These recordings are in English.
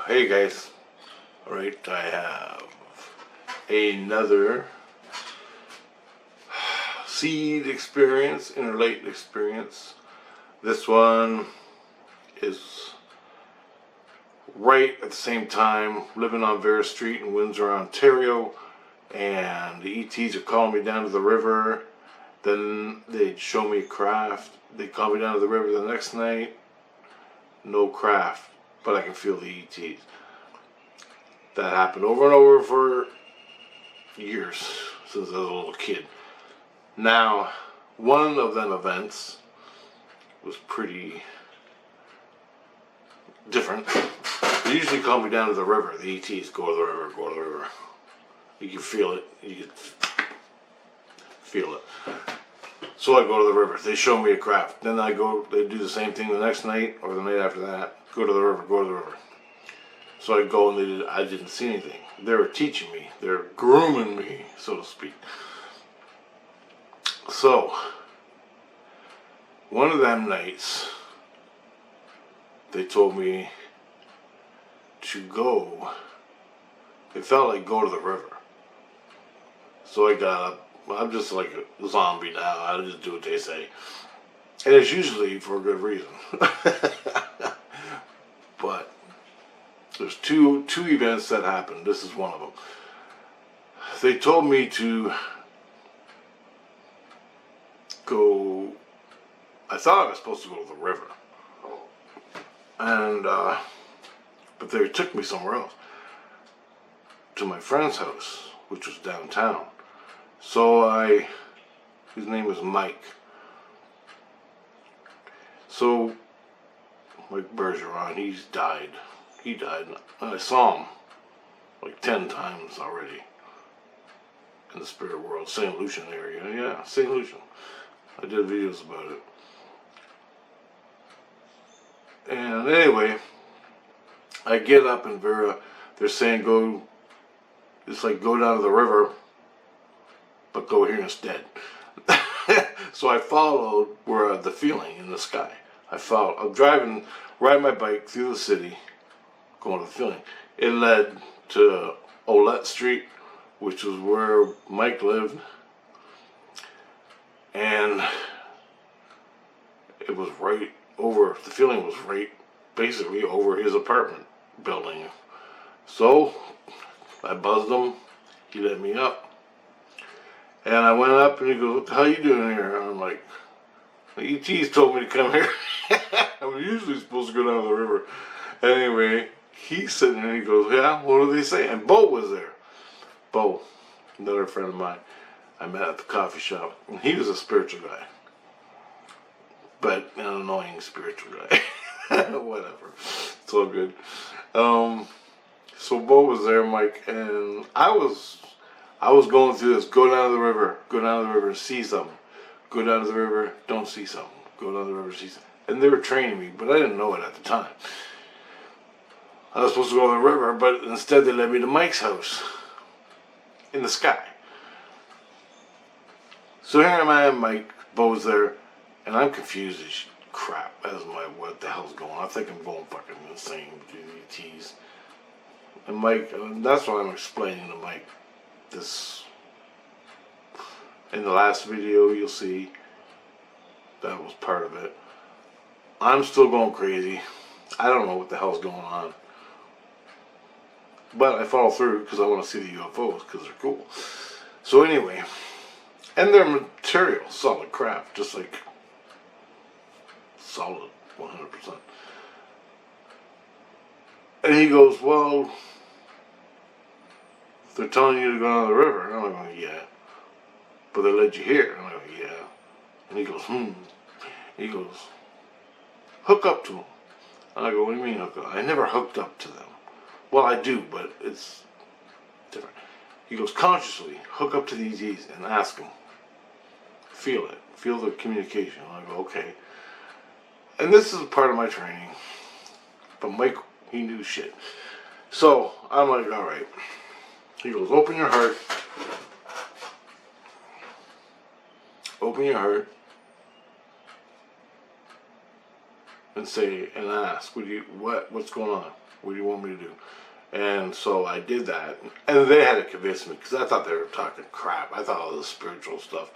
Hey guys, alright, I have another seed experience, interlate experience. This one is right at the same time, living on Vera Street in Windsor, Ontario, and the ETs are calling me down to the river. Then they'd show me craft. They call me down to the river the next night, no craft, but I can feel the ETs. That happened over and over for years, since I was a little kid. Now, one of them events was pretty different. They usually call me down to the river. The ETs go to the river, go to the river. You can feel it. You can feel it. So I go to the river. They show me a craft. Then I go, they do the same thing the next night or the night after that. Go to the river, go to the river. So I go and I didn't see anything. They were teaching me. They're grooming me, so to speak. So, one of them nights, they told me to go. It felt like go to the river. So I got up. I'm just like a zombie now. I just do what they say. And it's usually for a good reason. But there's two events that happened. This is one of them. They told me to go. I thought I was supposed to go to the river, and but they took me somewhere else, to my friend's house, which was downtown. So his name was Mike. So Mike Bergeron, he's died. He died. I saw him like 10 times already in the spirit world. St. Lucian area. Yeah, St. Lucian. I did videos about it. And anyway, I get up in Vera. They're saying go, it's like go down to the river, but go here instead. So I followed where the feeling in the sky. I'm driving, riding my bike through the city, going to the feeling. It led to Olette Street, which was where Mike lived, and it was right over, the feeling was right basically over his apartment building. So I buzzed him, he let me up, and I went up and he goes, "What the hell you doing here?" And I'm like, "The ET's told me to come here." I'm usually supposed to go down to the river. Anyway, he's sitting there and he goes, "Yeah, what do they say?" And Bo was there. Bo, another friend of mine, I met at the coffee shop. And he was a spiritual guy. But an annoying spiritual guy. Whatever. It's all good. So Bo was there, Mike, and I was going through this, go down to the river and see something. Go down to the river, don't see something. Go down to the river, see something. And they were training me, but I didn't know it at the time. I was supposed to go to the river, but instead they led me to Mike's house in the sky. So here I am, Mike, Bo's there, and I'm confused as crap as what the hell's going on. I think I'm going fucking insane with the ETs. And Mike, that's what I'm explaining to Mike. This, in the last video, you'll see that was part of it. I'm still going crazy. I don't know what the hell's going on. But I follow through because I want to see the UFOs because they're cool. So anyway, and they're material, solid craft, just like solid, 100%. And he goes, "Well, they're telling you to go down the river." And I'm like, "Yeah." "But they led you here." And I'm like, "Yeah." And he goes, He goes, "Hook up to them." And I go, "What do you mean hook up?" I never hooked up to them. Well, I do, but it's different. He goes, "Consciously hook up to these ETs and ask them. Feel it. Feel the communication." And I go, "Okay." And this is part of my training. But Mike, he knew shit. So I'm like, all right. He goes, "Open your heart. Open your heart. and say and ask, what's going on? What do you want me to do? And so I did that, and they had to convince me because I thought they were talking crap. I thought all this spiritual stuff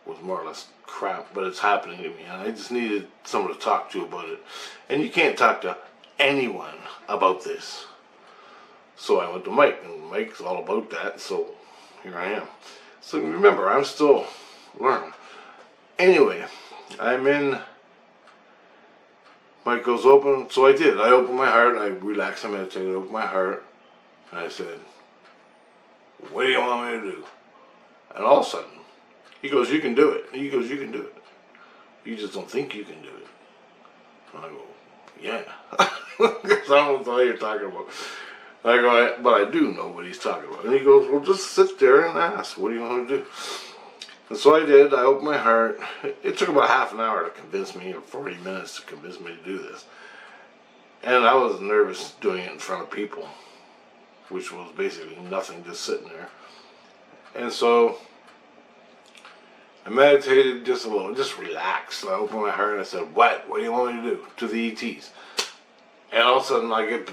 was more or less crap, but it's happening to me, and I just needed someone to talk to about it. And you can't talk to anyone about this. So I went to Mike, and Mike's all about that, so here I am. So remember, I'm still learning. Anyway, I'm in, Mike goes open, so I did. I opened my heart, I relaxed, I meditated, opened my heart, and I said, what do you want me to do? And all of a sudden, he goes, you can do it. He goes, you can do it. You just don't think you can do it. And I go, yeah. Because I don't know what you're talking about. I go, but I do know what he's talking about. And he goes, well, just sit there and ask. What do you want to do? And so I did. I opened my heart. It took about half an hour to convince me, or 40 minutes to convince me to do this. And I was nervous doing it in front of people, which was basically nothing, just sitting there. And so I meditated just a little, just relaxed. So I opened my heart and I said, what do you want me to do? To the ETs. And all of a sudden I get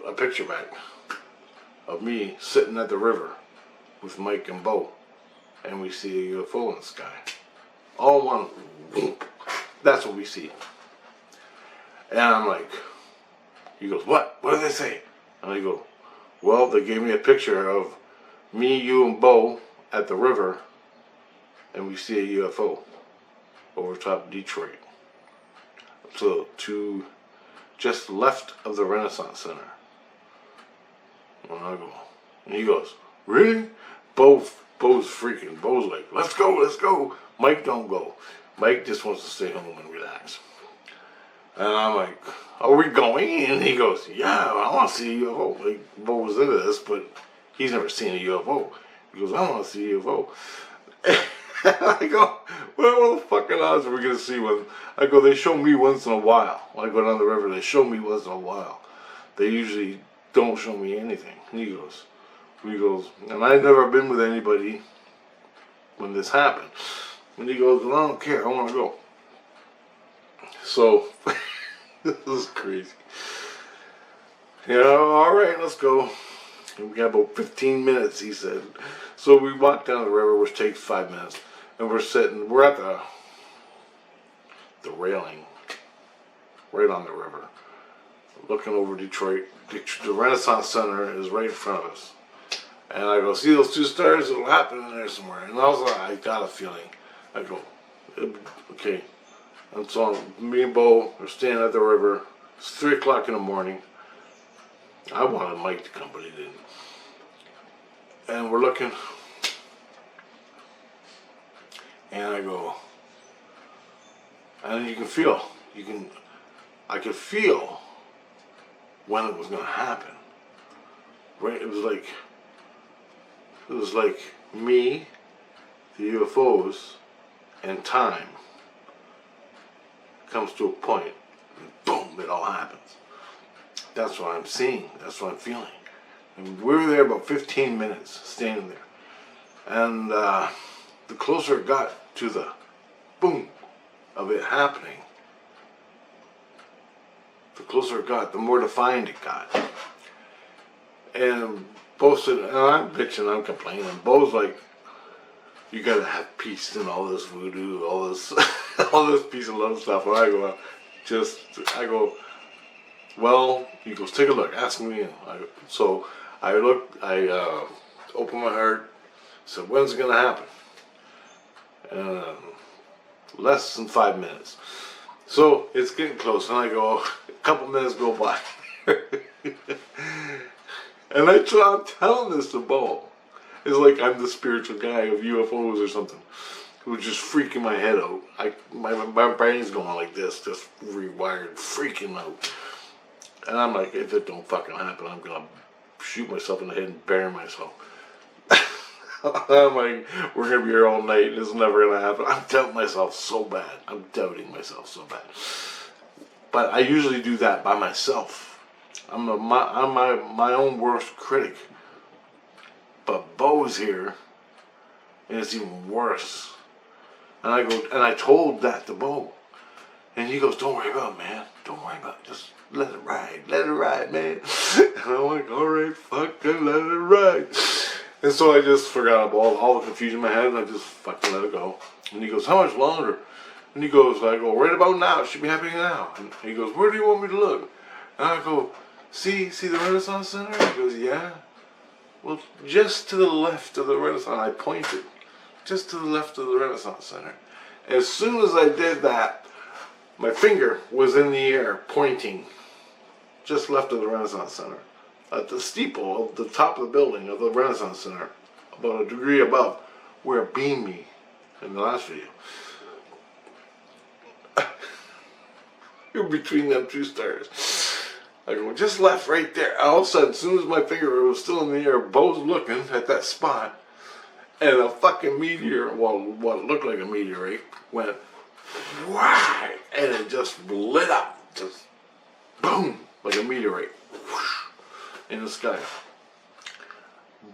a picture back of me sitting at the river with Mike and Bo. And we see a UFO in the sky. All one, whoop. That's what we see. And I'm like, he goes, what? What did they say? And I go, well, they gave me a picture of me, you, and Bo at the river, and we see a UFO over top Detroit. So to just left of the Renaissance Center. And I go, and he goes, really? Bo's freaking. Bo's like, let's go, let's go. Mike don't go. Mike just wants to stay home and relax. And I'm like, are we going? And he goes, yeah, I want to see a UFO. Like, Bo was into this, but he's never seen a UFO. He goes, I want to see a UFO. And I go, well, what the fucking odds are we going to see one? I go, they show me once in a while. When I go down the river, they show me once in a while. They usually don't show me anything. And he goes, and I've never been with anybody when this happened. And he goes, well, I don't care, I want to go. So, this is crazy. You know, all right, let's go. And we got about 15 minutes, he said. So we walked down the river, which takes 5 minutes. And we're at the railing, right on the river, looking over Detroit. The Renaissance Center is right in front of us. And I go, see those two stars? It'll happen in there somewhere. And also, I got a feeling. I go, okay. And so me and Bo are standing at the river. It's 3 o'clock in the morning. I wanted Mike to come, but he didn't. And we're looking. And I go, and you can feel, I could feel when it was going to happen. Right? It was like me, the UFOs, and time comes to a point, and boom, it all happens. That's what I'm seeing. That's what I'm feeling. And we were there about 15 minutes, standing there. And the closer it got to the boom of it happening, the closer it got, the more defined it got. And Bo said, and I'm bitching, I'm complaining. Bo's like, you gotta have peace and all this voodoo, all this, all this peace and love stuff. And I go, well, he goes, take a look, ask me. So I looked, I opened my heart, said, when's it gonna happen? Less than 5 minutes. So it's getting close, and I go, a couple minutes go by. And I'm telling this to Bo. It's like I'm the spiritual guy of UFOs or something. It was just freaking my head out. My brain's going like this, just rewired, freaking out. And I'm like, if it don't fucking happen, I'm gonna shoot myself in the head and bury myself. I'm like, we're gonna be here all night, and it's never gonna happen. I'm doubting myself so bad. I'm doubting myself so bad. But I usually do that by myself. I'm my own worst critic. But Bo's here, and it's even worse. And I told that to Bo. And he goes, don't worry about it, man. Don't worry about it. Just let it ride, man. And I'm like, all right, fucking let it ride. And so I just forgot about all the confusion in my head, and I just fucking let it go. And he goes, how much longer? And he goes, I go, right about now. It should be happening now. And he goes, where do you want me to look? And I go, see the Renaissance Center? He goes, yeah. Well, just to the left of the Renaissance. I pointed. Just to the left of the Renaissance Center. As soon as I did that, my finger was in the air, pointing just left of the Renaissance Center. At the steeple of the top of the building of the Renaissance Center, about a degree above, where it beamed me in the last video. You're between them two stars. I go, just left right there. All of a sudden, as soon as my finger was still in the air, Bo's looking at that spot, and a fucking meteor, well, what looked like a meteorite, went wow, and it just lit up, just boom, like a meteorite, whoosh, in the sky.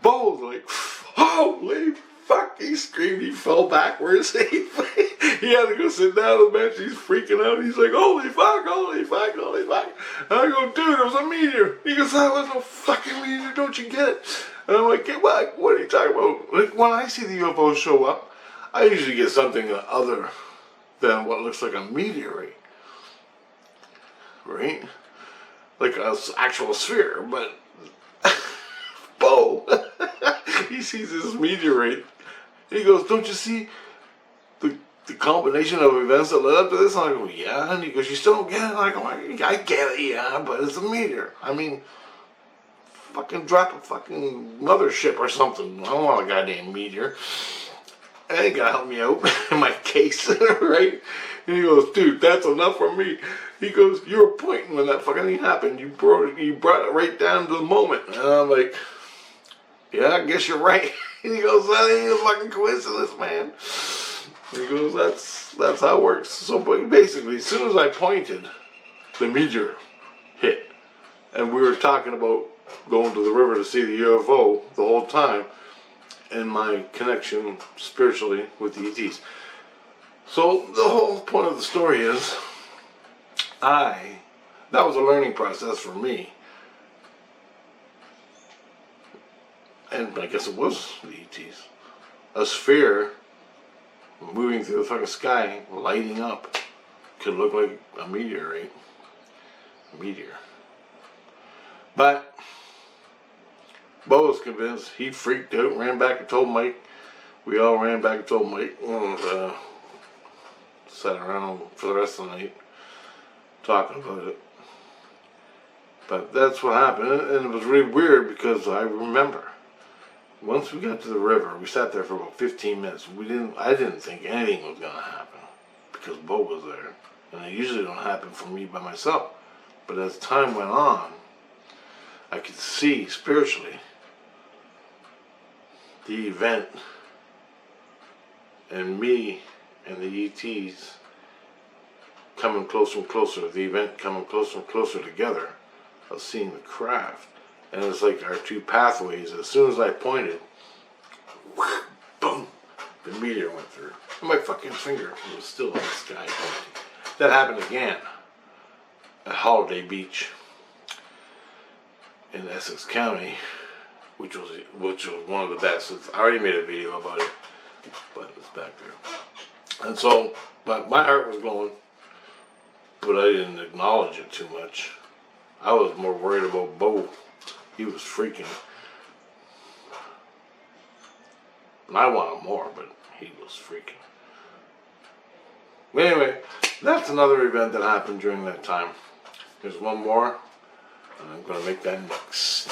Bo's like, holy fuck, he screamed, he fell backwards, he had to go sit down on the bench, he's freaking out, he's like, holy fuck, holy fuck, holy fuck. And I go, dude, it was a meteor. He goes, that was no fucking meteor, don't you get it? And I'm like, hey, what are you talking about? Like, when I see the UFOs show up, I usually get something other than what looks like a meteorite, right? Like an actual sphere, but Bo, he sees this meteorite, and he goes, don't you see the combination of events that led up to this? And I go, yeah. And he goes, you still don't get it? And I go, I get it, yeah, but it's a meteor. I mean, fucking drop a fucking mothership or something. I don't want a goddamn meteor. And they gotta help me out in my case, right? And he goes, dude, that's enough for me. He goes, you were pointing when that fucking thing happened. You brought it right down to the moment. And I'm like, yeah, I guess you're right. And he goes, that ain't a fucking coincidence, man. And he goes, that's how it works. So basically, as soon as I pointed, the meteor hit. And we were talking about going to the river to see the UFO the whole time, and my connection spiritually with the ETs. So the whole point of the story is, that was a learning process for me. And I guess it was the ETs. A sphere moving through the fucking sky, lighting up, could look like a meteorite. A meteor. But Bo was convinced. He freaked out, ran back and told Mike. We all ran back and told Mike, and sat around for the rest of the night talking about it. But that's what happened, and it was really weird because I remember once we got to the river, we sat there for about 15 minutes. I didn't think anything was gonna happen because Bo was there, and it usually don't happen for me by myself. But as time went on, I could see spiritually the event and me and the ETs coming closer and closer, the event coming closer and closer together of seeing the craft. And it's like our two pathways, as soon as I pointed, boom, the meteor went through. And my fucking finger was still in the sky. That happened again at Holiday Beach in Essex County, which was one of the best. I already made a video about it, but it's back there. And so, but my heart was going, but I didn't acknowledge it too much. I was more worried about Bo. He was freaking. And I wanted more, but he was freaking. But anyway, that's another event that happened during that time. There's one more, and I'm going to make that next.